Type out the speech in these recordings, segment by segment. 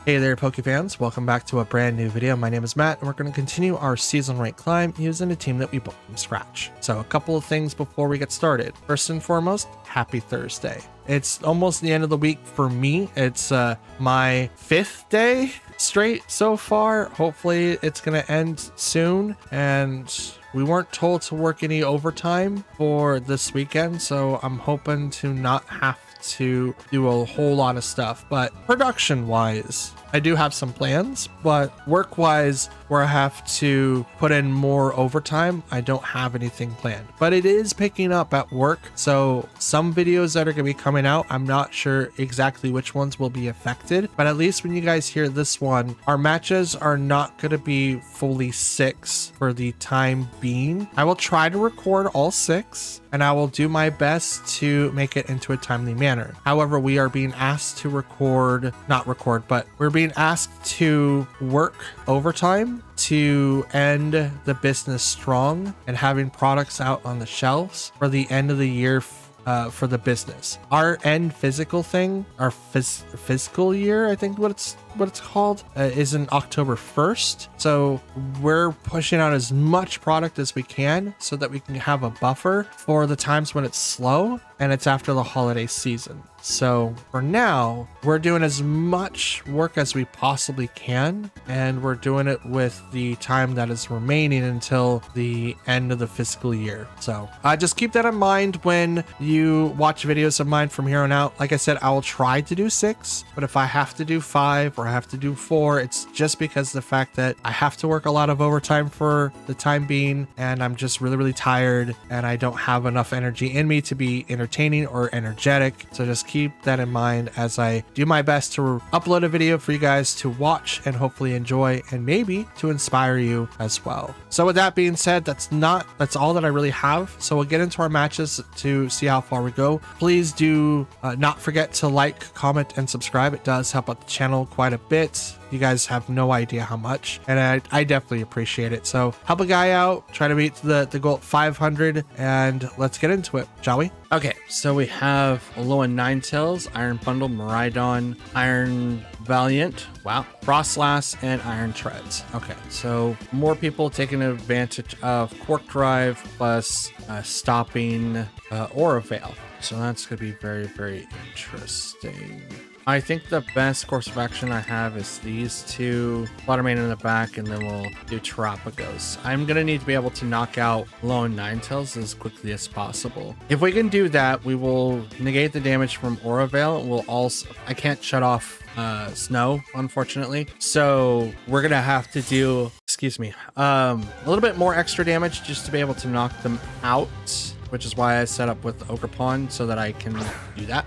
Hey there, Poke fans. Welcome back to a brand new video. My name is Matt, and we're going to continue our season rank climb using a team that we built from scratch. So a couple of things before we get started. First and foremost, happy Thursday. It's almost the end of the week for me. It's my 5th day straight so far. Hopefully it's going to end soon, and we weren't told to work any overtime for this weekend, so I'm hoping to not have to do a whole lot of stuff. But production wise, I do have some plans, but work wise, where I have to put in more overtime, I don't have anything planned, but it is picking up at work. So some videos that are going to be coming out, I'm not sure exactly which ones will be affected, but at least when you guys hear this one, our matches are not going to be fully 6 for the time being. I will try to record all 6, and I will do my best to make it into a timely manner. However, we are being asked to but we're being asked to work overtime to end the business strong and having products out on the shelves for the end of the year for the business. Our end physical thing, our fiscal year, I think what it's called, is in October 1st. So we're pushing out as much product as we can so that we can have a buffer for the times when it's slow and it's after the holiday season. So for now, we're doing as much work as we possibly can, and we're doing it with the time that is remaining until the end of the fiscal year. So just keep that in mind when you watch videos of mine from here on out. Like I said, I will try to do 6, but if I have to do 5 or I have to do 4, it's just because of the fact that I have to work a lot of overtime for the time being, and I'm just really tired, and I don't have enough energy in me to be entertaining or energetic. So just keep that in mind as I do my best to upload a video for you guys to watch and hopefully enjoy, and maybe to inspire you as well. So with that being said, that's all that I really have. So we'll get into our matches to see how far we go. Please do not forget to like, comment, and subscribe. It does help out the channel quite a bit. You guys have no idea how much, and I definitely appreciate it. So help a guy out, try to beat the goal at 500, and let's get into it, shall we? Okay, so we have Alolan Ninetales, Iron Bundle, Miraidon, Iron Valiant, wow, Frostlass, and Iron Treads. Okay, so more people taking advantage of Quark Drive plus stopping Aura Veil. So that's going to be very interesting. I think the best course of action I have is these two, Fluttermane in the back, and then we'll do Terapagos. I'm going to need to be able to knock out Alolan Ninetales as quickly as possible. If we can do that, we will negate the damage from Aura Veil. We'll also, I can't shut off Snow, unfortunately. So we're going to have to do, a little bit more extra damage just to be able to knock them out, which is why I set up with Ogerpon so that I can do that.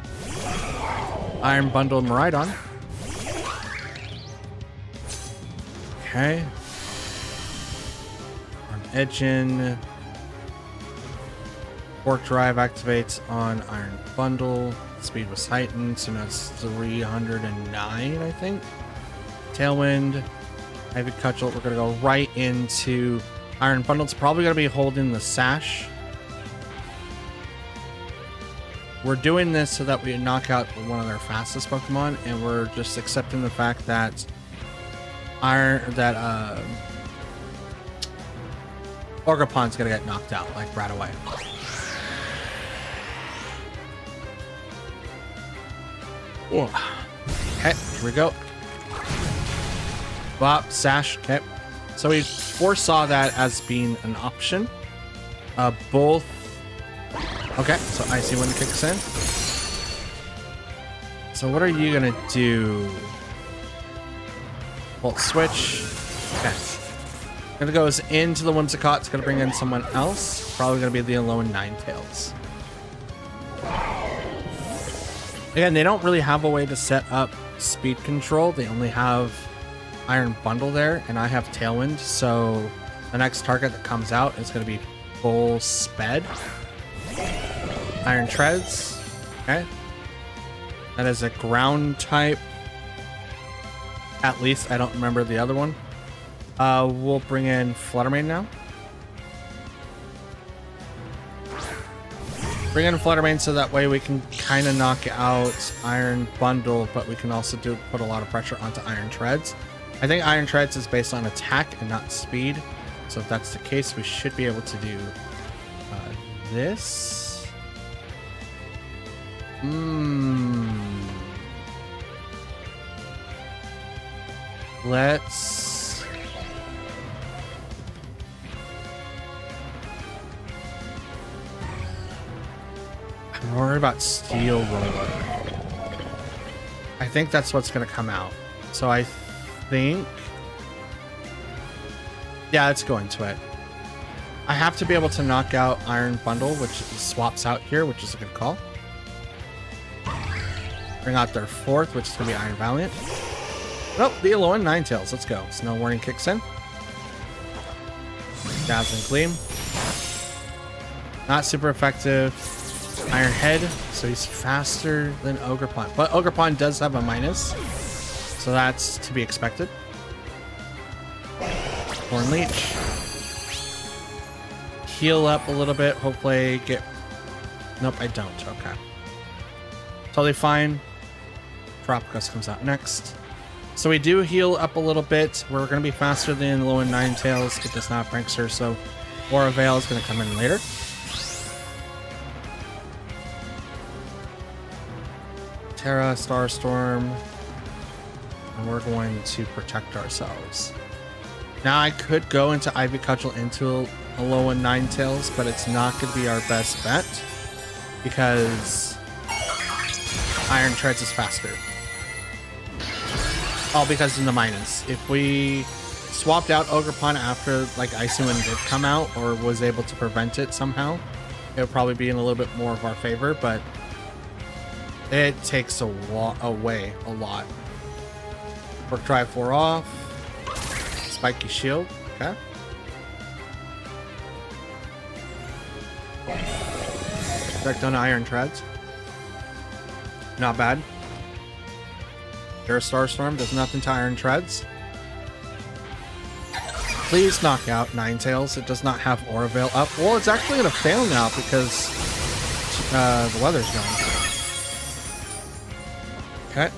Iron Bundle Miraidon. Okay. On Edgin. Quark Drive activates on Iron Bundle. Speed was heightened, so now it's 309, I think. Tailwind. Ivy Cudgel. We're going to go right into Iron Bundle. It's probably going to be holding the Sash. We're doing this so that we knock out one of their fastest Pokemon, and we're just accepting the fact that Ogerpon's gonna get knocked out like right away. Whoa. Okay, here we go. Bop, Sash. Okay, so we foresaw that as being an option. Both. Okay, so Icy Wind kicks in. So what are you gonna do? Volt Switch. Okay. Gonna goes into the Whimsicott. It's gonna bring in someone else. Probably gonna be the Alolan Ninetales. Again, they don't really have a way to set up speed control. They only have Iron Bundle there, and I have Tailwind. So the next target that comes out is gonna be full sped. Iron Treads. Okay. That is a ground type. At least I don't remember the other one. We'll bring in Fluttermane now. Bring in Fluttermane so that way we can kind of knock out Iron Bundle, but we can also put a lot of pressure onto Iron Treads. I think Iron Treads is based on attack and not speed. So if that's the case, we should be able to do this. Let's... I'm worried about Steel Roller. I think that's what's going to come out. So I think... yeah, let's go into it. I have to be able to knock out Iron Bundle, which swaps out here, which is a good call. Bring out their fourth, which is going to be Iron Valiant. Oh, the Alolan Ninetales. Let's go. Snow Warning kicks in. Dazzling Gleam. Not super effective. Iron Head, so he's faster than Ogerpon. But Ogerpon does have a minus, so that's to be expected. Horn Leech. Heal up a little bit. Hopefully get... nope, I don't. Okay. Totally fine. Tropius comes out next. So we do heal up a little bit. We're going to be faster than Alolan Ninetales. It does not Prankster, so Aura Veil is going to come in later. Terra, Starstorm. And we're going to protect ourselves. Now I could go into Ivy Cudgel into Alolan Ninetales, but it's not going to be our best bet because Iron Treads is faster. All because of the minus. If we swapped out Ogerpon after like Icy Wind did come out or was able to prevent it somehow, it would probably be in a little bit more of our favor, but it takes away a lot. Work Drive 4 off. Spiky Shield. Okay. Direct on Iron Treads. Not bad. Starstorm does nothing to Iron Treads. Please knock out Ninetales. It does not have Aura Veil up. Well, it's actually going to fail now because the weather's gone. Okay.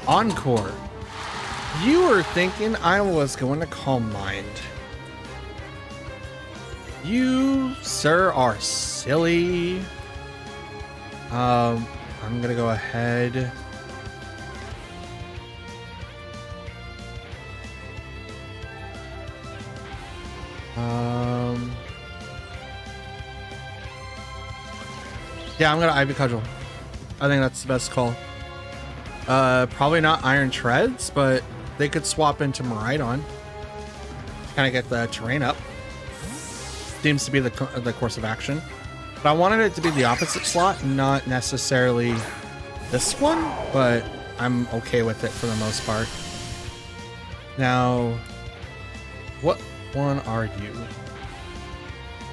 Encore. You were thinking I was going to Calm Mind. You, sir, are silly. I'm going to go ahead. Yeah, I'm gonna Ivy Cudgel. I think that's the best call. Probably not Iron Treads, but they could swap into Miraidon. Kind of get the terrain up. Seems to be the course of action. But I wanted it to be the opposite slot, not necessarily this one, but I'm okay with it for the most part. Now, what one are you?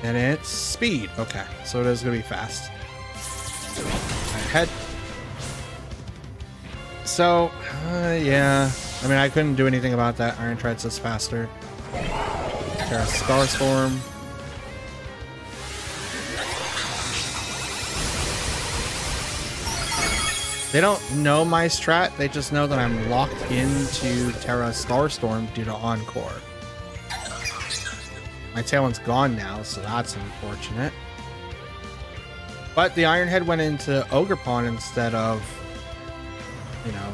And it's speed. Okay, so it is gonna be fast. Head. So, yeah. I mean, I couldn't do anything about that. Iron Treads is faster. Terra Starstorm. They don't know my strat. They just know that I'm locked into Terra Starstorm due to Encore. My Tailwind's gone now, so that's unfortunate. But the Iron Head went into Ogerpon instead of, you know,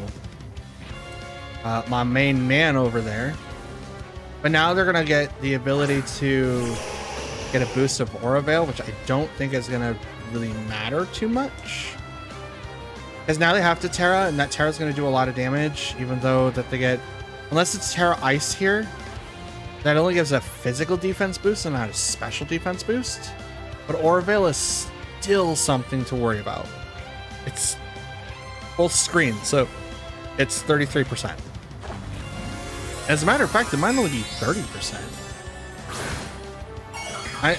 my main man over there. But now they're going to get the ability to get a boost of Aura Veil, which I don't think is going to really matter too much. Because now they have to Terra, and that Terra's going to do a lot of damage, even though that they get... unless it's Terra Ice here, that only gives a physical defense boost and not a special defense boost. But Aura Veil is still something to worry about. It's full screen, so it's 33%. As a matter of fact, it might only be 30%. I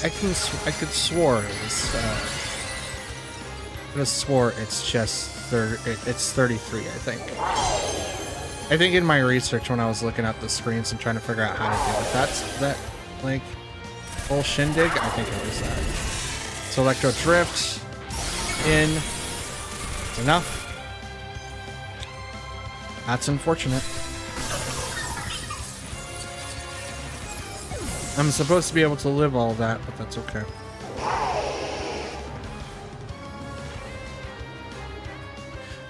could swore it was. I could have swore it's just it's 33. I think. I think in my research when I was looking at the screens and trying to figure out how to do it, that's that like full shindig. I think it was that. So Electro Drift. in. It's enough. That's unfortunate. I'm supposed to be able to live all that, but that's okay.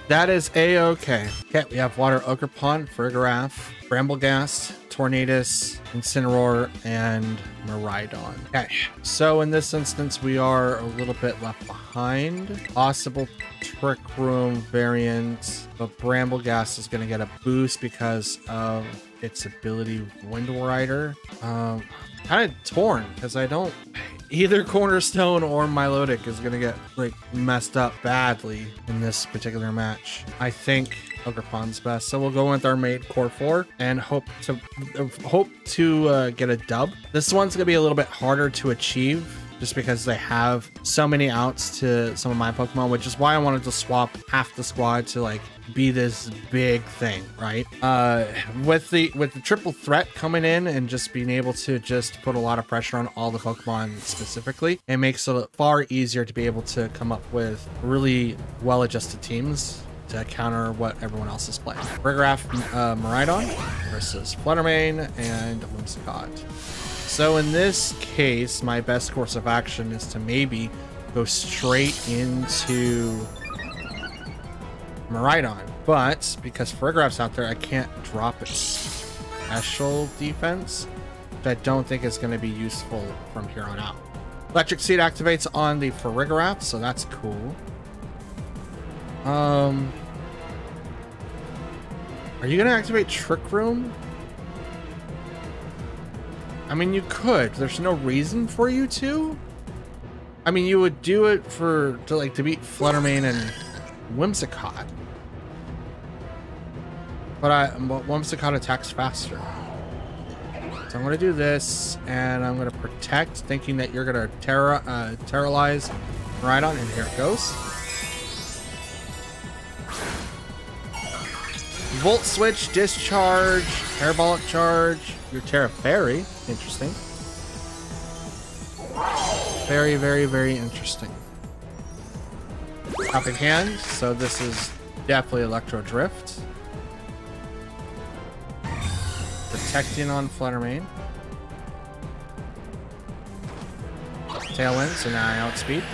That is a-okay. Okay, we have Water Ochre Pond, Farigiraf, Brambleghast, Tornadus, Incineroar, and Miraidon. Okay, so in this instance, we are a little bit left behind. Possible Trick Room variant, but Brambleghast is going to get a boost because of its ability Wind Rider. Kind of torn because I don't... Either Cornerstone or Milotic is gonna get like messed up badly in this particular match. I think Ochre Pond's best, so we'll go with our main core 4 and hope to get a dub. This one's gonna be a little bit harder to achieve just because they have so many outs to some of my Pokemon, which is why I wanted to swap half the squad to like be this big thing, right? With the triple threat coming in and just being able to just put a lot of pressure on all the Pokemon specifically, it makes it far easier to be able to come up with really well-adjusted teams to counter what everyone else is playing. Farigiraf, Miraidon versus Fluttermane and Whimsicott. So in this case, my best course of action is to maybe go straight into Miraidon, but because Farigiraf's out there, I can't drop its special defense, which I don't think is going to be useful from here on out. Electric Seed activates on the Farigiraf, so that's cool. Are you going to activate Trick Room? I mean, you could. There's no reason for you to. I mean, you would do it to beat Fluttermane and Whimsicott. But Whimsicott attacks faster. So I'm going to do this, and I'm going to protect, thinking that you're going to terrorize Miraidon, and here it goes. Volt Switch, Discharge, Parabolic Charge, your Terra Fairy. Interesting. Very, very, very interesting. Helping Hand, so this is definitely Electro Drift. Protecting on Fluttermane. Tailwind, so now I outspeed.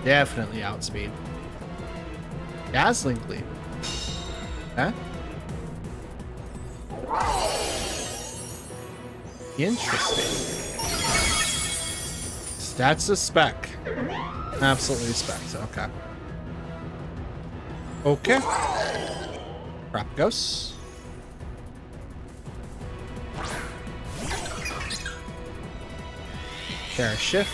Definitely outspeed. Dazzling Gleam. Okay. Interesting. That's a spec. Absolutely specs. Okay. Okay. Crapgos. Terra Shift.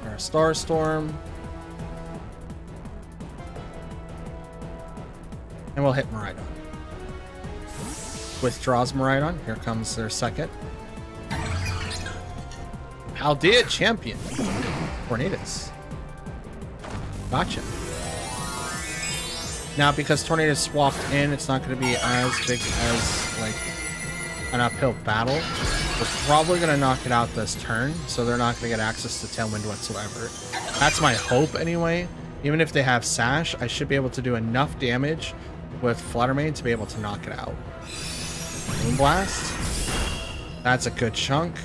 Terra Starstorm. And we'll hit Miraidon. Withdraws Miraidon. Here comes their second. Paldea Champion. Tornadus. Gotcha. Now, because Tornadus swapped in, it's not going to be as big as, like, an uphill battle. We're probably going to knock it out this turn, so they're not going to get access to Tailwind whatsoever. That's my hope, anyway. Even if they have Sash, I should be able to do enough damage with Fluttermane to be able to knock it out. Moonblast. That's a good chunk.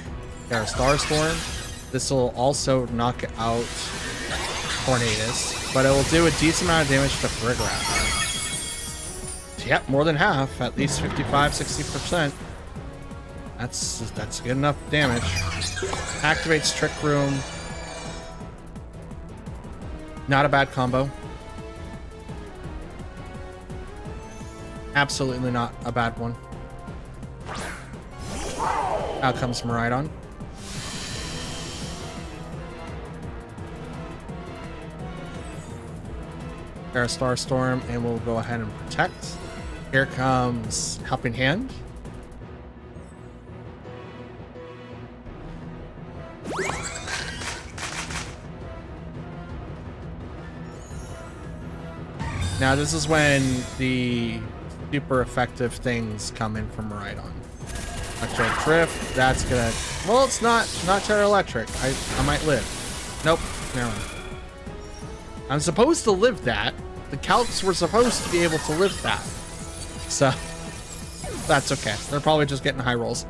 Terra Starstorm. This will also knock out Tornadus, but it will do a decent amount of damage to Farigiraf. Yep, more than half, at least 55-60%. That's good enough damage. Activates Trick Room. Not a bad combo. Absolutely not a bad one. Out comes Miraidon. Terra Starstorm, and we'll go ahead and protect. Here comes Helping Hand. Now this is when the super effective things come in from Miraidon. Electric Drift, that's gonna... Well, it's not Terra Electric. I might live. Nope, never mind. I'm supposed to live that. The Calcs were supposed to be able to live that. So, that's okay. They're probably just getting high rolls.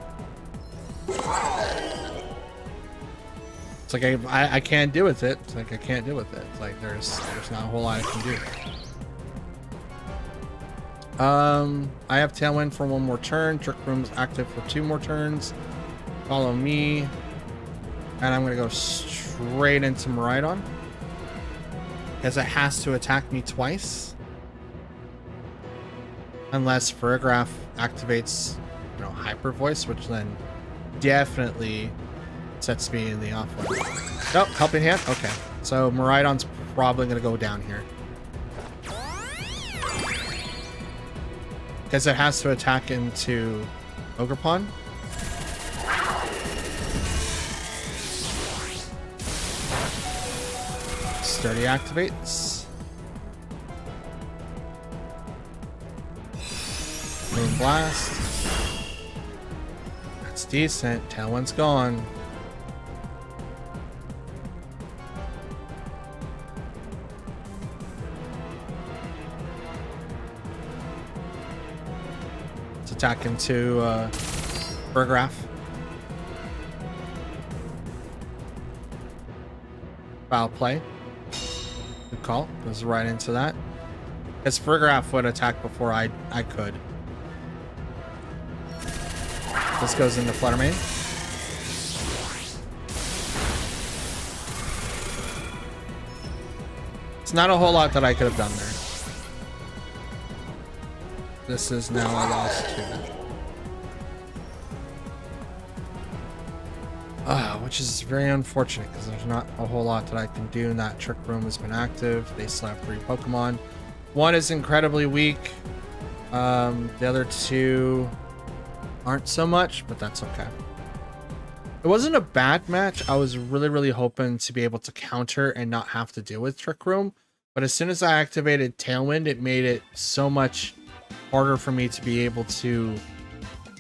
It's like I can't deal with it. It's like I can't deal with it. It's like there's not a whole lot I can do. I have Tailwind for 1 more turn. Trick Room's active for 2 more turns. Follow me. And I'm gonna go straight into Miraidon, because it has to attack me twice. Unless Ferrograph activates, you know, Hyper Voice, which then definitely sets me in the off one. Oh, Helping Hand? Okay. So Miraidon's probably gonna go down here, because it has to attack into Ogerpon. Sturdy activates. Moon Blast. That's decent. Tailwind's gone. Let's attack into Burgraph. Foul play. Good call. Goes right into that. Because Ferrograph would attack before I could. This goes into Fluttermane. It's not a whole lot that I could have done there. This is now a loss too. Which is very unfortunate, because there's not a whole lot that I can do. And that Trick Room has been active. They still have 3 Pokemon. 1 is incredibly weak. The other 2 aren't so much, but that's okay. It wasn't a bad match. I was really hoping to be able to counter and not have to deal with Trick Room. But as soon as I activated Tailwind, it made it so much harder for me to be able to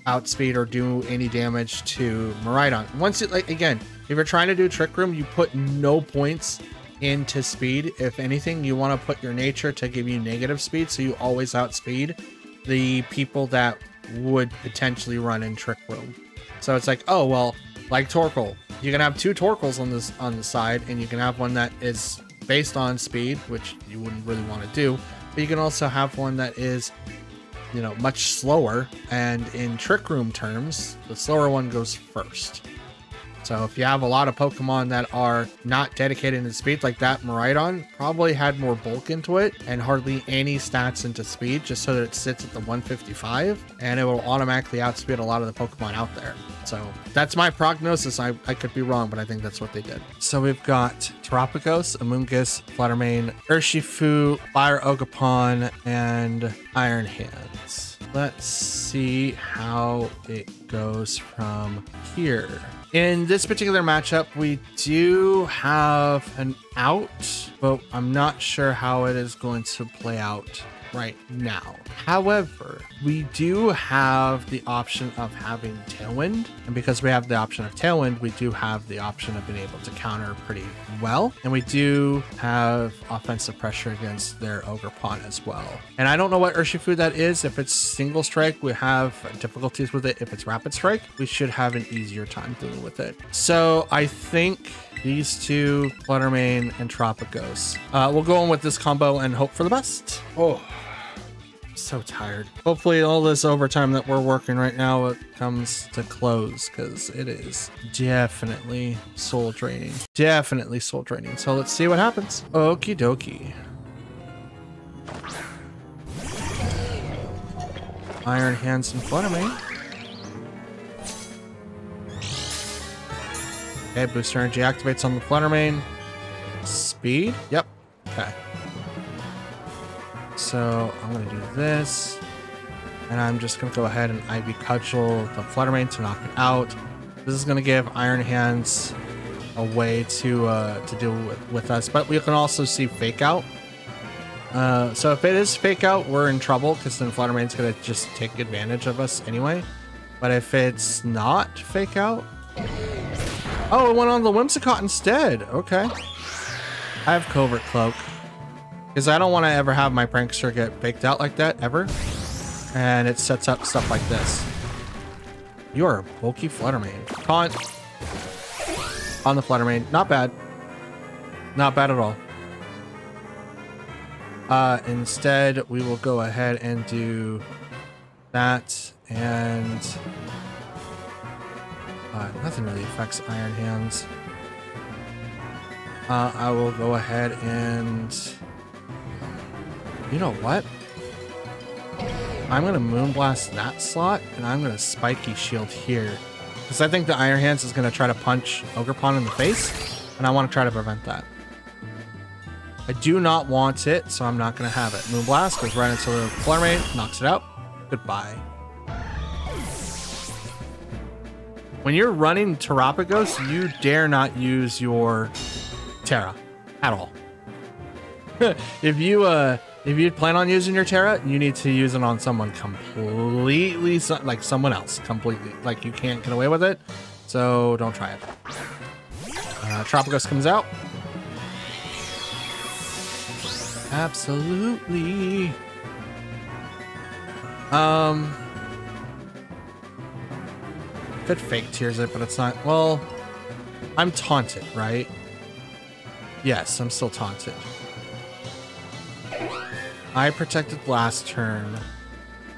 outspeed or do any damage to Miraidon. Once it, like, again, if you're trying to do Trick Room, you put no points into speed. If anything, you want to put your nature to give you negative speed, so you always outspeed the people that would potentially run in Trick Room. So it's like, oh well, like Torkoal, you can have 2 Torkoals on the side, and you can have one that is based on speed, which you wouldn't really want to do, but you can also have one that is, you know, much slower, and in Trick Room terms, the slower one goes first. So if you have a lot of Pokemon that are not dedicated to speed, like that Miraidon probably had more bulk into it and hardly any stats into speed, just so that it sits at the 155, and it will automatically outspeed a lot of the Pokemon out there. So that's my prognosis. I could be wrong, but I think that's what they did. So we've got Terapagos, Amoonguss, Fluttermane, Urshifu, Fire Ogerpon, and Iron Hands. Let's see how it goes from here. In this particular matchup, we do have an out, but I'm not sure how it is going to play out right now. However, we do have the option of having Tailwind, and because we have the option of Tailwind, we do have the option of being able to counter pretty well, and we do have offensive pressure against their Ogerpon as well. And I don't know what Urshifu that is. If it's single strike, we have difficulties with it. If it's rapid strike, we should have an easier time dealing with it. So I think these 2, Fluttermane and Terapagos. We'll go in with this combo and hope for the best. Oh, so tired. Hopefully all this overtime that we're working right now, it comes to close, because it is definitely soul draining. Definitely soul draining. So let's see what happens. Okie dokie. Iron Hands and Fluttermane. Okay, booster energy activates on the Fluttermane. Speed? Yep. Okay. So I'm going to do this. And I'm just going to go ahead and Ivy Cudgel the Fluttermane to knock it out. This is going to give Iron Hands a way to deal with us. But we can also see Fake Out. So if it is Fake Out, we're in trouble, because then Fluttermane's going to just take advantage of us anyway. But if it's not fake out... Oh, it went on the Whimsicott instead. Okay. I have Covert Cloak. Because I don't want to ever have my Prankster get faked out like that, ever. And it sets up stuff like this. You are a bulky Fluttermane. Taunt. On the Fluttermane. Not bad. Not bad at all. Instead, we will go ahead and do that, and nothing really affects Iron Hands. I will go ahead and, you know what? I'm gonna Moonblast that slot, and I'm gonna Spiky Shield here, because I think the Iron Hands is gonna try to punch Ogerpon in the face, and I want to try to prevent that. I do not want it, so I'm not going to have it. Moonblast goes right into the Fluttermane, knocks it out. Goodbye. When you're running Terapagos, you dare not use your Terra at all. If you plan on using your Terra, you need to use it on someone completely, like someone else, completely. Like you can't get away with it, so don't try it. Terapagos comes out. Absolutely. Could fake tears it, but it's not. Well, I'm taunted, right? Yes, I'm still taunted. I protected last turn,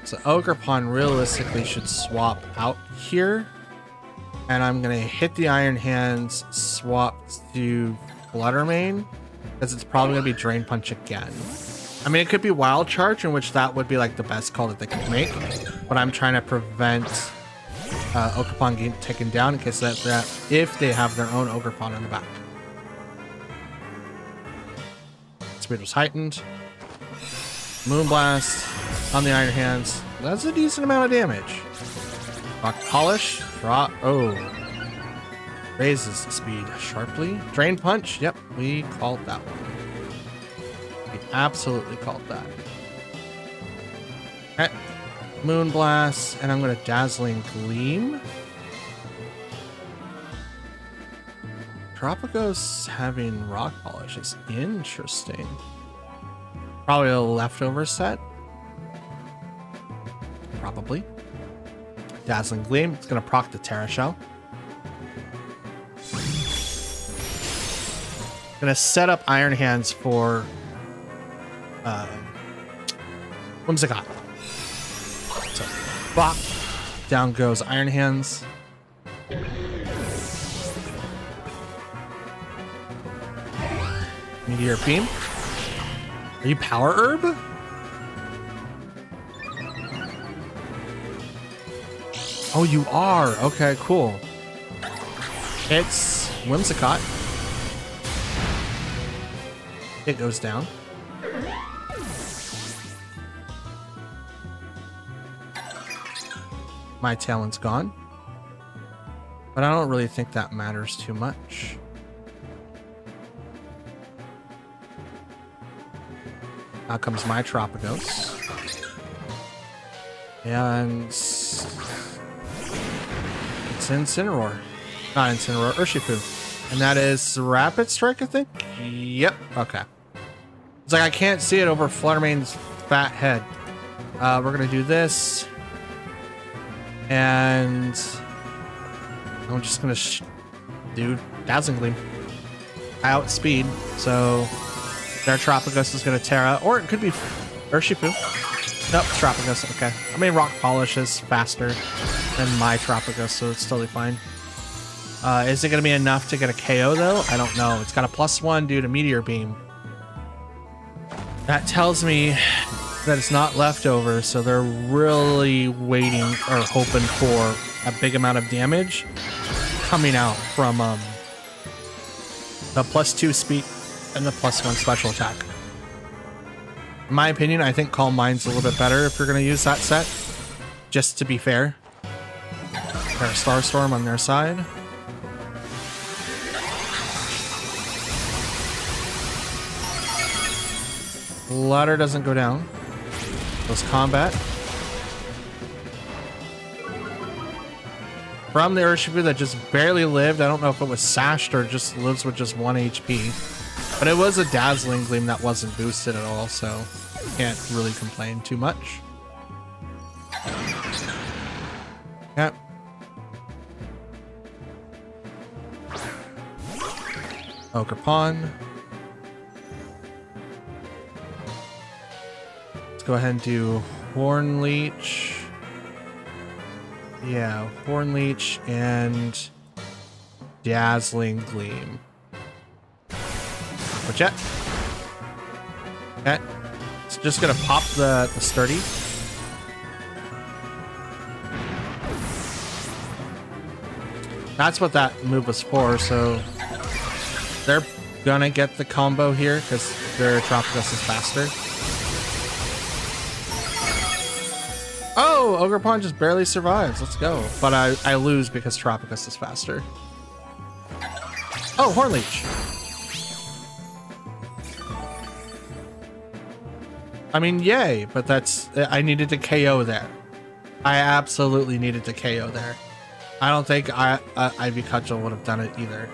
so Ogerpon realistically should swap out here, and I'm gonna hit the Iron Hands, swap to Fluttermane. Because it's probably going to be Drain Punch again. I mean, it could be Wild Charge, in which that would be like the best call that they could make. But I'm trying to prevent Ogerpon getting taken down in case that if they have their own Ogerpon in the back. Speed was heightened. Moonblast on the Iron Hands. That's a decent amount of damage. Rock Polish. Drop. Oh. Raises speed sharply. Drain Punch. Yep, we called that one. We absolutely called that. Okay. Moonblast, and I'm going to Dazzling Gleam. Terapagos having Rock Polish is interesting. Probably a leftover set. Probably. Dazzling Gleam. It's going to proc the Terra Shell. Gonna set up Iron Hands for Whimsicott. So, bop. Down goes Iron Hands. Meteor Beam. Are you Power Herb? Oh, you are. Okay, cool. It's Whimsicott. It goes down. My Talon's gone. But I don't really think that matters too much. Now comes my Terapagos. And it's Incineroar. Not Incineroar, Urshifu. And that is Rapid Strike, I think? Yep. Okay. It's like I can't see it over Fluttermane's fat head. We're going to do this. And I'm just going to do Dazzling Gleam. Outspeed. So their Terapagos is going to Terra. Or it could be Urshifu. Nope, Terapagos. Okay. I mean, Rock Polish is faster than my Terapagos, so it's totally fine. Is it going to be enough to get a KO, though? I don't know. It's got a +1 due to Meteor Beam. That tells me that it's not leftover, so they're really waiting or hoping for a big amount of damage coming out from the +2 speed and the +1 special attack. In my opinion, I think Calm Mind's a little bit better if you're going to use that set, just to be fair. There's Starstorm on their side. Ladder doesn't go down. Goes Combat. from the Urshifu that just barely lived. I don't know if it was sashed or just lives with just 1 HP. But it was a Dazzling Gleam that wasn't boosted at all, so can't really complain too much. Yep. Ogerpon. Let's go ahead and do Horn Leech. Yeah, Horn Leech and Dazzling Gleam. What's that? Okay. It's just gonna pop the Sturdy. That's what that move was for, so they're gonna get the combo here because their Tropius is faster. Oh, Ogerpon just barely survives. Let's go. But I lose because Tropius is faster. Oh, Horn Leech. I mean, yay, but that's... I needed to KO there. I absolutely needed to KO there. I don't think Ivy Cudgel would have done it either.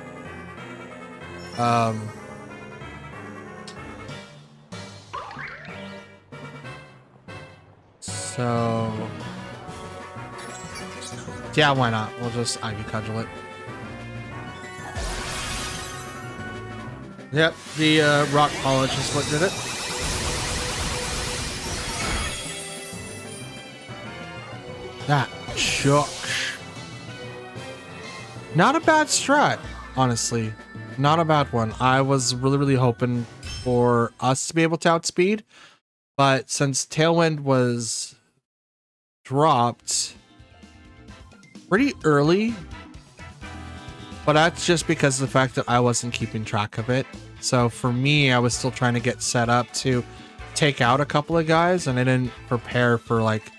So... yeah, why not? We'll just Ivy Cudgel it. Yep, the Rock Polish is what did it. That chuck. Not a bad strat, honestly. Not a bad one. I was really hoping for us to be able to outspeed, but since Tailwind was dropped pretty early, but that's just because of the fact that I wasn't keeping track of it. So for me, I was still trying to get set up to take out a couple of guys, and I didn't prepare for like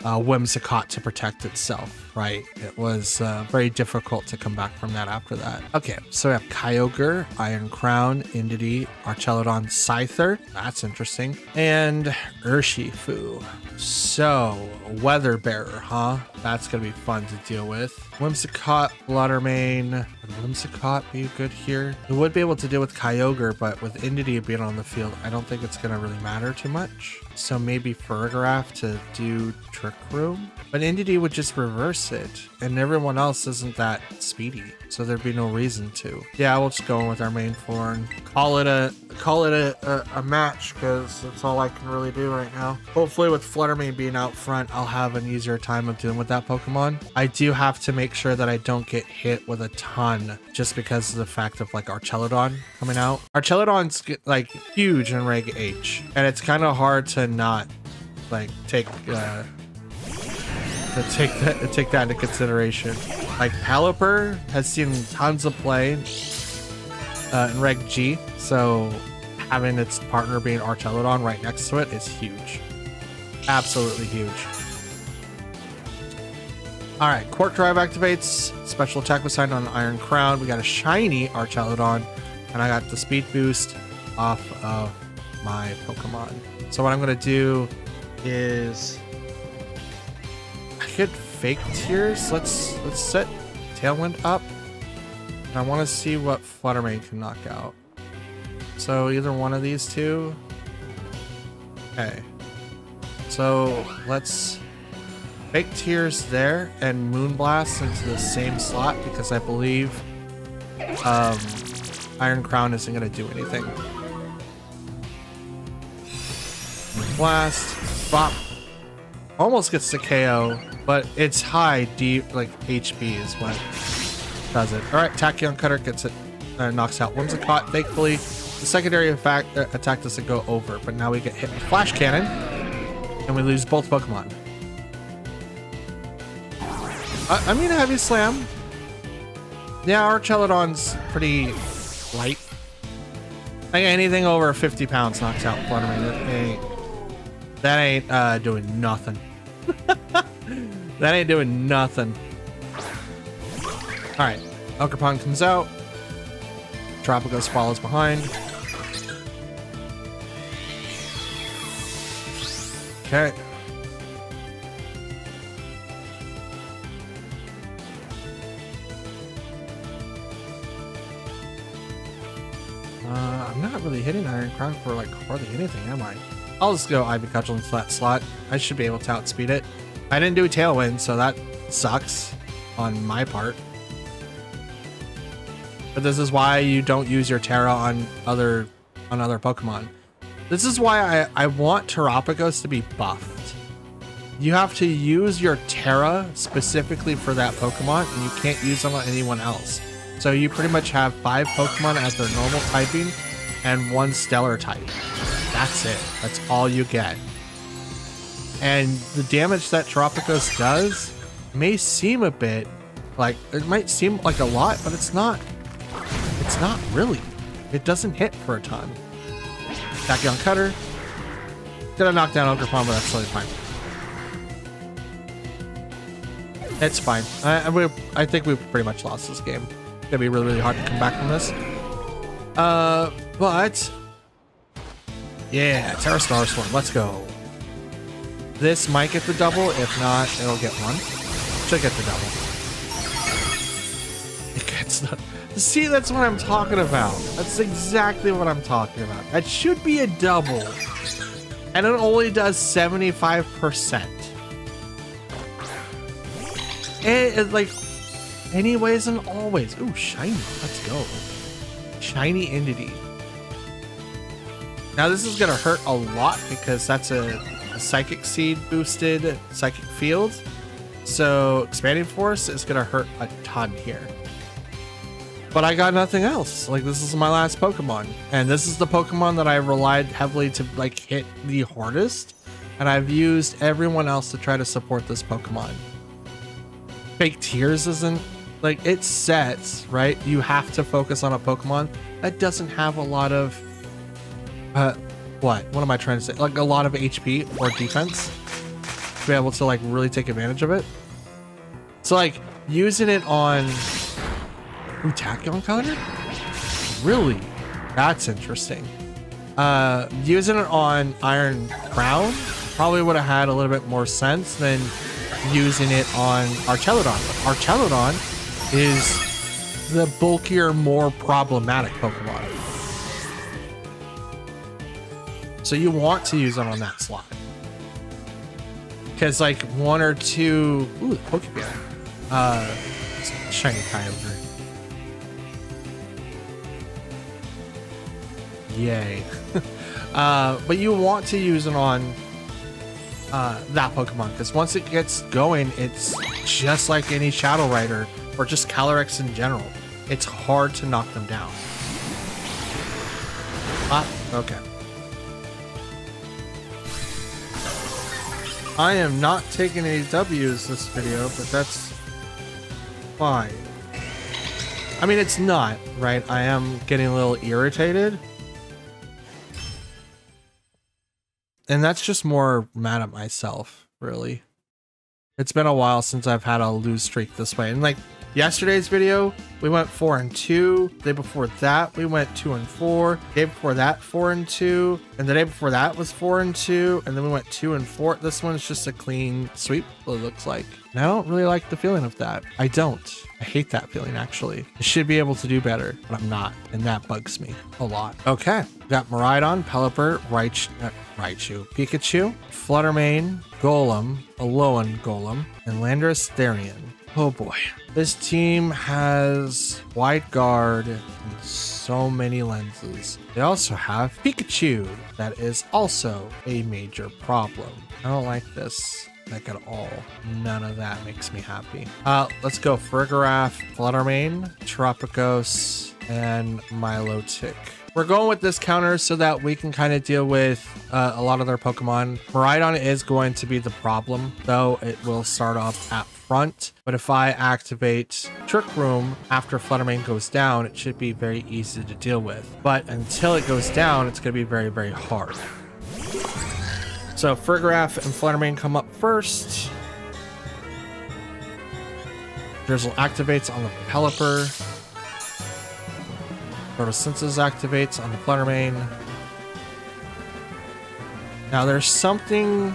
Whimsicott to protect itself, right? It was very difficult to come back from that after that. Okay, so we have Kyogre, Iron Crown, Indeedee, Archelodon, Scyther. That's interesting. And Urshifu. So, Weather Bearer, huh? That's gonna be fun to deal with. Whimsicott, Bluttermane. Would Whimsicott be good here? It would be able to deal with Kyogre, but with Indeedee being on the field, I don't think it's gonna really matter too much. So maybe Fergraph to do Trick Room, but Indeedee would just reverse it, and everyone else isn't that speedy, so there'd be no reason to. Yeah, we'll just go in with our main floor and call it a match, because that's all I can really do right now. Hopefully with Fluttermane being out front, I'll have an easier time of dealing with that Pokemon. I do have to make sure that I don't get hit with a ton, just because of the fact of like Archelodon coming out. Archelodon's like huge in Reg H, and it's kind of hard to not like take that into consideration. Like Pelipper has seen tons of play in Reg G, so having its partner being Archelodon right next to it is huge. Absolutely huge. All right, Quark Drive activates. Special attack was signed on Iron Crown. We got a shiny Archelodon, and I got the speed boost off of my Pokemon. So what I'm gonna do is I could fake Tears. Let's set Tailwind up, and I want to see what Fluttermane can knock out. So either one of these two. Okay. So let's fake Tears there and Moonblast into the same slot, because I believe Iron Crown isn't going to do anything. Blast, bop. Almost gets the KO, but it's high, deep, like HP is what does it. All right, Tachyon Cutter gets it, knocks out Whimsicott. Thankfully, the secondary attack doesn't go over, but now we get hit with Flash Cannon, and we lose both Pokemon. I mean, Heavy Slam. Yeah, Archelodon's pretty light. Like anything over 50 pounds knocks out Fluttermane. That ain't doing nothing. That ain't doing nothing. All right, Ogerpon comes out. Tropicus follows behind. Okay. not really hitting Iron Crown for like hardly anything, am I? I'll just go Ivy Cudgel into that slot. I should be able to outspeed it. I didn't do a Tailwind, so that sucks on my part. But this is why you don't use your Terra on other Pokemon. This is why I want Terapagos to be buffed. You have to use your Terra specifically for that Pokemon, and you can't use them on anyone else. So you pretty much have 5 Pokemon as their normal typing and 1 stellar type. That's it. That's all you get. And the damage that Terapagos does may seem a bit like, it might seem like a lot, but it's not. It's not really. It doesn't hit for a ton. Tachyon Cutter. Gonna knock down Ogerpon, but that's totally fine. It's fine. I think we've pretty much lost this game. It's gonna be really, really hard to come back from this. But yeah, Terra Star Storm. Let's go. This might get the double. If not, it'll get 1. Should get the double. It gets the. See, that's what I'm talking about. That's exactly what I'm talking about. That should be a double. And it only does 75%. And like, anyways and always. Ooh, shiny. Let's go. Shiny Entity. Now this is gonna hurt a lot because that's a Psychic Seed boosted Psychic Field. So Expanding Force is gonna hurt a ton here. But I got nothing else. Like, this is my last Pokemon. And this is the Pokemon that I relied heavily to like hit the hardest. And I've used everyone else to try to support this Pokemon. Fake Tears isn't like, it sets, right? You have to focus on a Pokemon that doesn't have a lot of what am I trying to say? Like a lot of HP or defense to be able to like really take advantage of it. So like using it on Tachyon Cutter? Really? That's interesting. Using it on Iron Crown probably would have had a little bit more sense than using it on Archelodon. But Archelodon is the bulkier, more problematic Pokemon. So you want to use it on that slot. Because like 1 or 2... Ooh, Pokemon. Shiny Kyogre. Yay. But you want to use it on that Pokemon, because once it gets going, it's just like any Shadow Rider or just Calyrex in general. It's hard to knock them down. Okay. I am not taking any W's this video, but that's fine. I mean, it's not, right? I am getting a little irritated. And that's just more mad at myself, really. It's been a while since I've had a lose streak this way. And like yesterday's video, we went 4-2. The day before that, we went 2-4. The day before that, 4-2. And the day before that was 4-2. And then we went 2-4. This one's just a clean sweep, it looks like. And I don't really like the feeling of that. I don't. I hate that feeling, actually. I should be able to do better, but I'm not. And that bugs me a lot. Okay. We got Miraidon, Pelipper, Raichu, Pikachu, Fluttermane, Golem, Alolan Golem, and Landorus Therian. Oh boy. This team has Wide Guard and so many lenses. They also have Pikachu. That is also a major problem. I don't like this deck at all. None of that makes me happy. Let's go Farigiraf, Fluttermane, Terapagos, and Milotic. We're going with this counter so that we can kind of deal with a lot of their Pokemon. Miraidon is going to be the problem, though it will start off at front. But if I activate Trick Room after Fluttermane goes down, it should be very easy to deal with. But until it goes down, it's going to be very, very hard. So Farigiraf and Fluttermane come up first. Drizzle activates on the Pelipper. Photosynthesis activates on the Fluttermane. Now there's something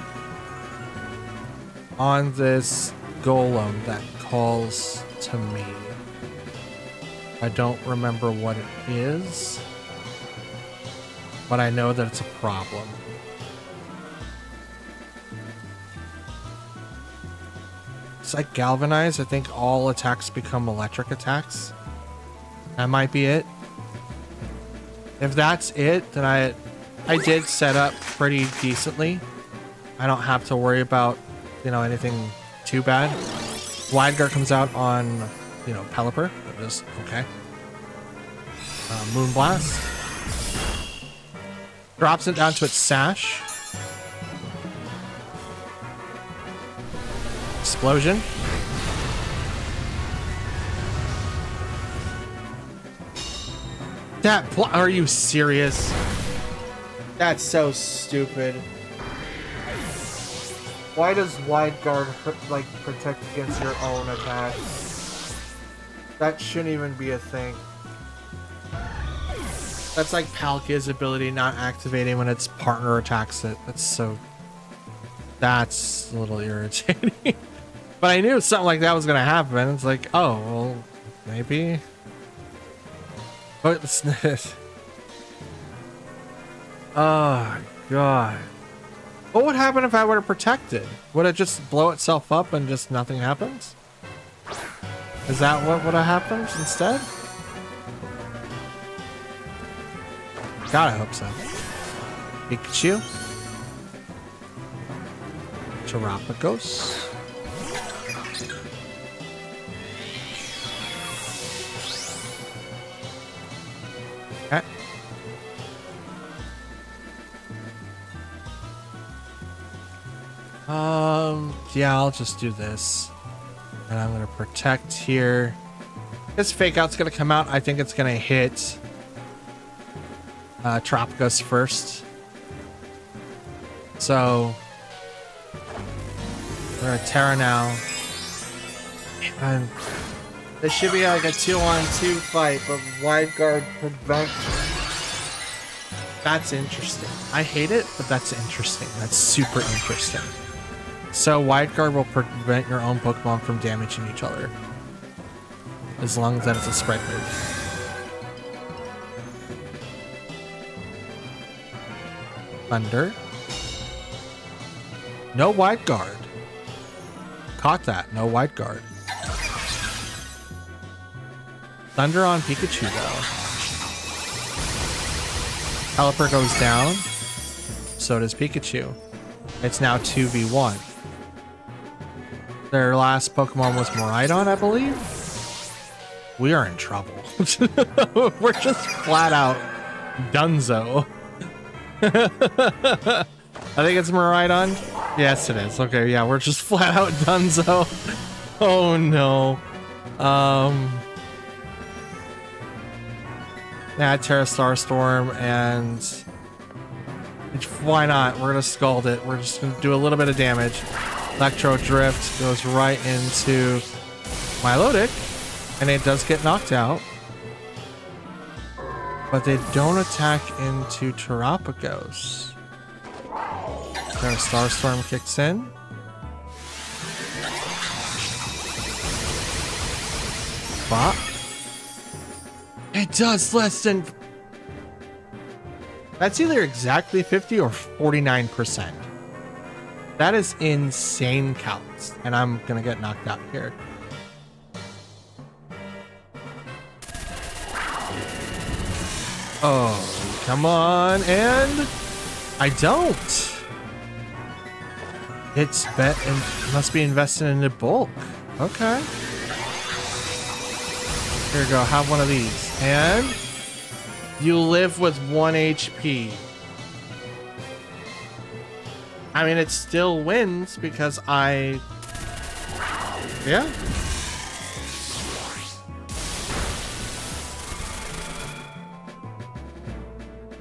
on this Golem that calls to me. I don't remember what it is. but I know that it's a problem. It's like galvanize. I think all attacks become electric attacks. That might be it. If that's it, then I did set up pretty decently. I don't have to worry about, you know, anything too bad. Wide Guard comes out on, you know, Pelipper. It was okay. Moonblast. Drops it down to its sash. Explosion. Are you serious? That's so stupid. Why does Wide Guard like protect against your own attack? That shouldn't even be a thing. That's like Palkia's ability not activating when its partner attacks it. That's a little irritating. But I knew something like that was gonna happen. It's like, oh, well, maybe. But it's oh, God. What would happen if I were to protect it? Would it just blow itself up and just nothing happens? Is that what would have happened instead? God, I hope so. Pikachu. Terapagos. Okay. Yeah, I'll just do this. And I'm gonna protect here. This fake out's gonna come out. I think it's gonna hit Terapagos first. So we're a Terra now. And this should be like a 2-on-2 fight, but Wide Guard prevent. That's interesting. I hate it, but that's interesting. That's super interesting. So Wide Guard will prevent your own Pokemon from damaging each other. As long as that is a spread move. Thunder. No Wide Guard. Caught that. No Wide Guard. Thunder on Pikachu though. Pelipper goes down. So does Pikachu. It's now 2v1. Their last Pokemon was Miraidon, I believe. We are in trouble. We're just flat out Dunzo. I think it's Miraidon. Yes, it is. Okay, yeah, we're just flat out Dunzo. Oh no. Yeah, Terra Starstorm, and why not? We're gonna scald it. We're just gonna do a little bit of damage. Electro Drift goes right into Milotic, and it does get knocked out. But they don't attack into Terapagos. Terra Starstorm kicks in. Bop. It does less than... That's either exactly 50 or 49%. That is insane counts. And I'm gonna get knocked out here. Oh, come on. And I don't. It's bet and must be invested in the bulk. Okay. Here we go. Have one of these. And you live with 1 HP. I mean, it still wins because I... Yeah.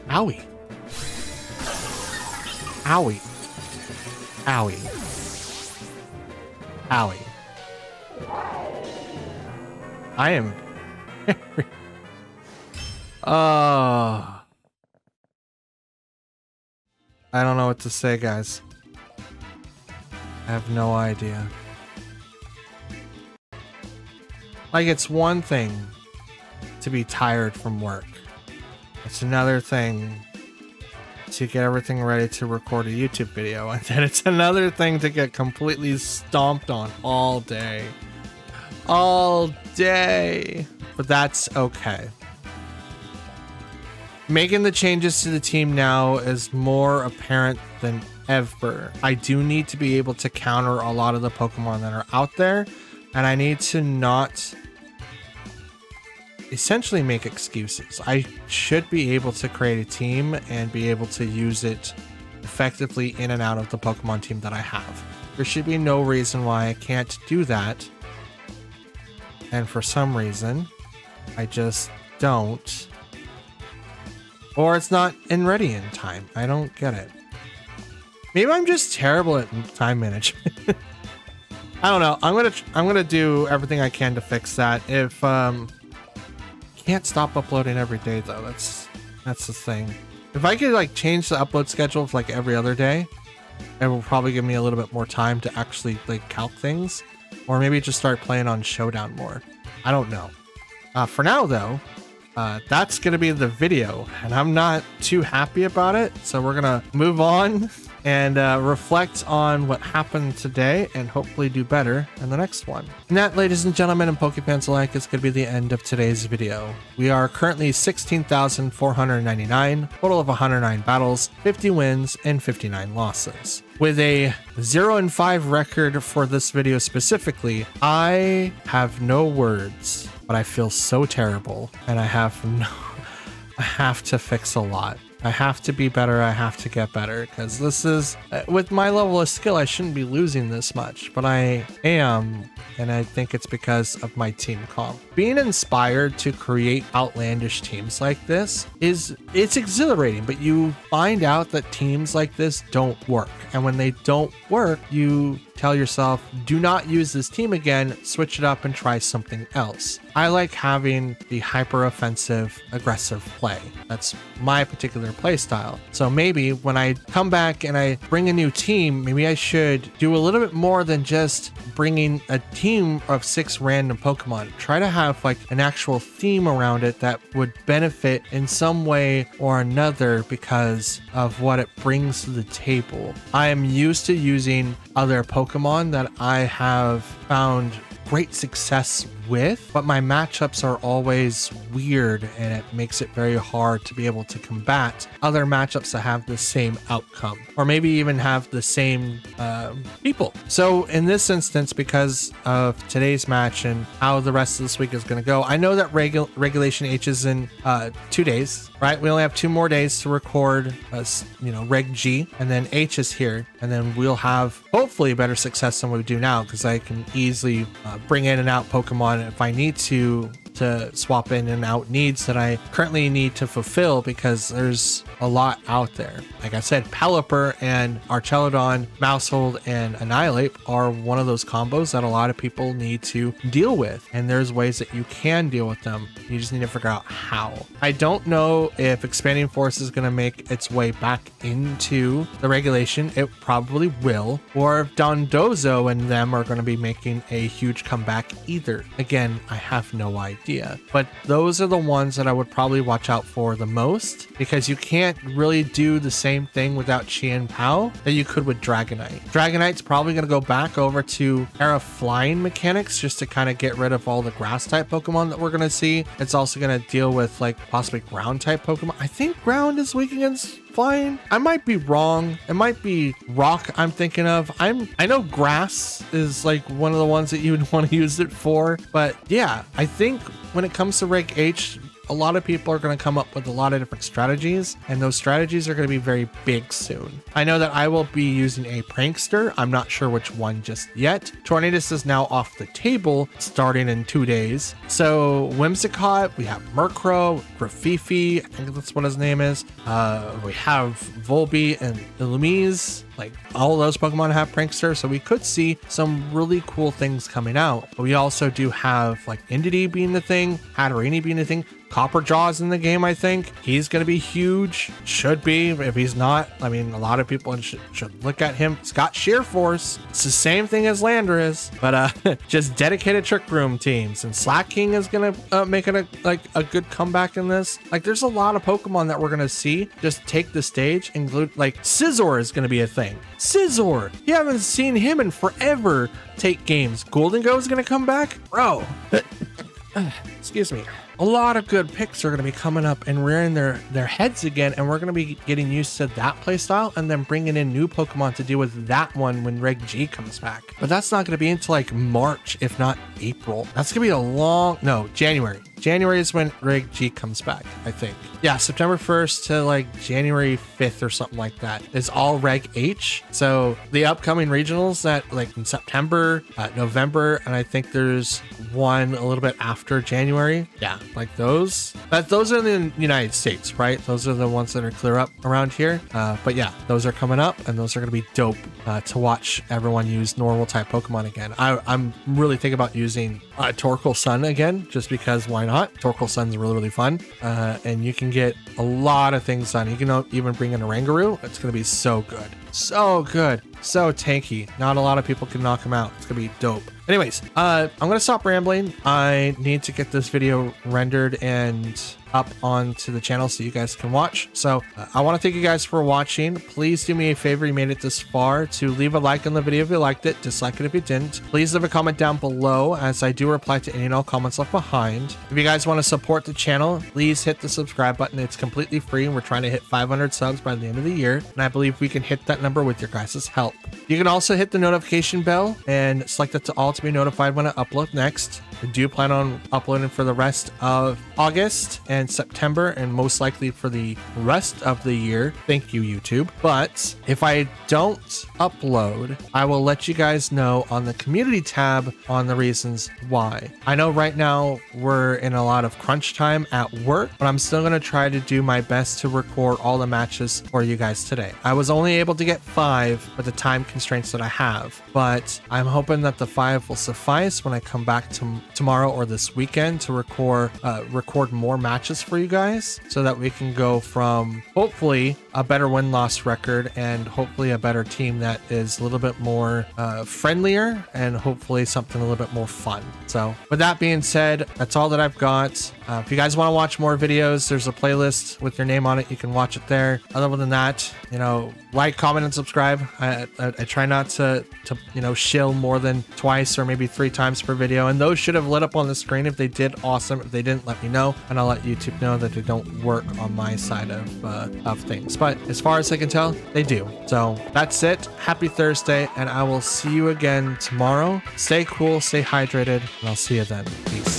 Owie. Owie. Owie. Owie. I am... I don't know what to say, guys. I have no idea. Like, it's one thing to be tired from work. It's another thing to get everything ready to record a YouTube video. And then it's another thing to get completely stomped on all day. All day. But that's okay. Making the changes to the team now is more apparent than ever. I do need to be able to counter a lot of the Pokemon that are out there, and I need to not essentially make excuses. I should be able to create a team and be able to use it effectively in and out of the Pokemon team that I have. There should be no reason why I can't do that, and for some reason I just don't. Or it's not ready in time. I don't get it. Maybe I'm just terrible at time management. I don't know. I'm gonna do everything I can to fix that. If can't stop uploading every day though. That's the thing. If I could like change the upload schedule for like every other day, it will probably give me a little bit more time to actually like calc things, or maybe just start playing on Showdown more. I don't know. For now though, that's gonna be the video, and I'm not too happy about it, so we're gonna move on and reflect on what happened today and hopefully do better in the next one. And that, ladies and gentlemen and Pokefans alike, is gonna be the end of today's video. We are currently 16,499, total of 109 battles, 50 wins and 59 losses. With a 0-5 record for this video specifically, I have no words, but I feel so terrible, and I have to fix a lot. I have to be better. I have to get better, because this is, with my level of skill, I shouldn't be losing this much, but I am, and I think it's because of my team comp. Being inspired to create outlandish teams like this it's exhilarating, but you find out that teams like this don't work. And when they don't work, you tell yourself, do not use this team again, switch it up and try something else. I like having the hyper offensive, aggressive play. That's my particular play style. So maybe when I come back and I bring a new team, maybe I should do a little bit more than just bringing a team of 6 random Pokemon. Try to have like an actual theme around it that would benefit in some way or another because of what it brings to the table. I am used to using other Pokemon that I have found great success with, but my matchups are always weird, and it makes it very hard to be able to combat other matchups that have the same outcome, or maybe even have the same people. So in this instance, because of today's match and how the rest of this week is going to go, I know that Regulation H is in 2 days, right? We only have 2 more days to record, Reg G, and then H is here, and then we'll have hopefully better success than we do now, because I can easily bring in and out Pokemon if I need to swap in and out needs that I currently need to fulfill, because there's a lot out there. Like I said, Pelipper and Archelodon, Maushold, and Annihilate are one of those combos that a lot of people need to deal with, and there's ways that you can deal with them. You just need to figure out how. I don't know if Expanding Force is going to make its way back into the regulation. It probably will, or if Dondozo and them are going to be making a huge comeback either. Again, I have no idea, but those are the ones that I would probably watch out for the most, because you can't really do the same thing without Chien Pao that you could with Dragonite. Dragonite's probably going to go back over to era flying mechanics just to kind of get rid of all the grass type Pokemon that we're going to see. It's also going to deal with like possibly ground type Pokemon. I think ground is weak against flying. I might be wrong. It might be rock I'm thinking of. I know grass is like one of the ones that you would want to use it for, but yeah, I think when it comes to Reg H, a lot of people are going to come up with a lot of different strategies, and those strategies are going to be very big soon. I know that I will be using a Prankster. I'm not sure which one just yet. Tornadus is now off the table starting in 2 days. So Whimsicott, we have Murkrow, Graffifi, I think that's what his name is. We have Volby and Illumise. Like all those Pokemon have Prankster, so we could see some really cool things coming out. But we also do have like Indeedee being the thing, Hatterene being the thing. Copperjaw's in the game, I think. He's going to be huge. Should be. If he's not, I mean, a lot of people should look at him. It's got Sheer Force. It's the same thing as Landorus, but just dedicated Trick Room teams. And Slacking is going to make it a good comeback in this. Like, there's a lot of Pokemon that we're going to see just take the stage. Include, like, Scizor is going to be a thing. Scizor! You haven't seen him in forever take games. Golden Go is going to come back? Bro. Excuse me. A lot of good picks are going to be coming up and rearing their heads again, and we're going to be getting used to that playstyle and then bringing in new Pokemon to deal with that one when Reg G comes back. But that's not going to be until like March, if not April. That's going to be January. January is when Reg G comes back, I think. Yeah, September 1st to like January 5th or something like that is all Reg H. So the upcoming regionals that like in September, November, and I think there's one a little bit after January. Yeah, like those. But those are in the United States, right? Those are the ones that are clear up around here. But yeah, those are coming up, and those are going to be dope to watch everyone use normal type Pokemon again. I'm really thinking about using Torkoal Sun again, just because why not? Torkoal Sun's really, really fun. And you can get a lot of things done. You can even bring in a Rangaroo. It's going to be so good. So good. So tanky. Not a lot of people can knock him out. It's going to be dope. Anyways, I'm going to stop rambling. I need to get this video rendered and up onto the channel so you guys can watch. So I want to thank you guys for watching. Please do me a favor, you made it this far, to leave a like on the video if you liked it, dislike it if you didn't. Please leave a comment down below, as I do reply to any and all comments left behind. If you guys want to support the channel, please hit the subscribe button. It's completely free, and we're trying to hit 500 subs by the end of the year, and I believe we can hit that number with your guys' help. You can also hit the notification bell and select that to all to be notified when I upload next. I do plan on uploading for the rest of August and September, and most likely for the rest of the year. Thank you, YouTube. But if I don't upload, I will let you guys know on the community tab on the reasons why. I know right now we're in a lot of crunch time at work, but I'm still going to try to do my best to record all the matches for you guys today. I was only able to get 5 with the time constraints that I have, but I'm hoping that the 5 will suffice when I come back tomorrow or this weekend to record more matches for you guys, so that we can go from hopefully a better win-loss record and hopefully a better team that is a little bit more friendlier, and hopefully something a little bit more fun. So with that being said, that's all that I've got. If you guys want to watch more videos, there's a playlist with your name on it. You can watch it there. Other than that, you know, like, comment, and subscribe. I try not to you know, shill more than twice or maybe 3 times per video, and those should have lit up on the screen. If they did, awesome. If they didn't, let me know, and I'll let YouTube know that they don't work on my side of things. But as far as I can tell, they do. So that's it. Happy Thursday, and I will see you again tomorrow. Stay cool, stay hydrated, and I'll see you then. Peace.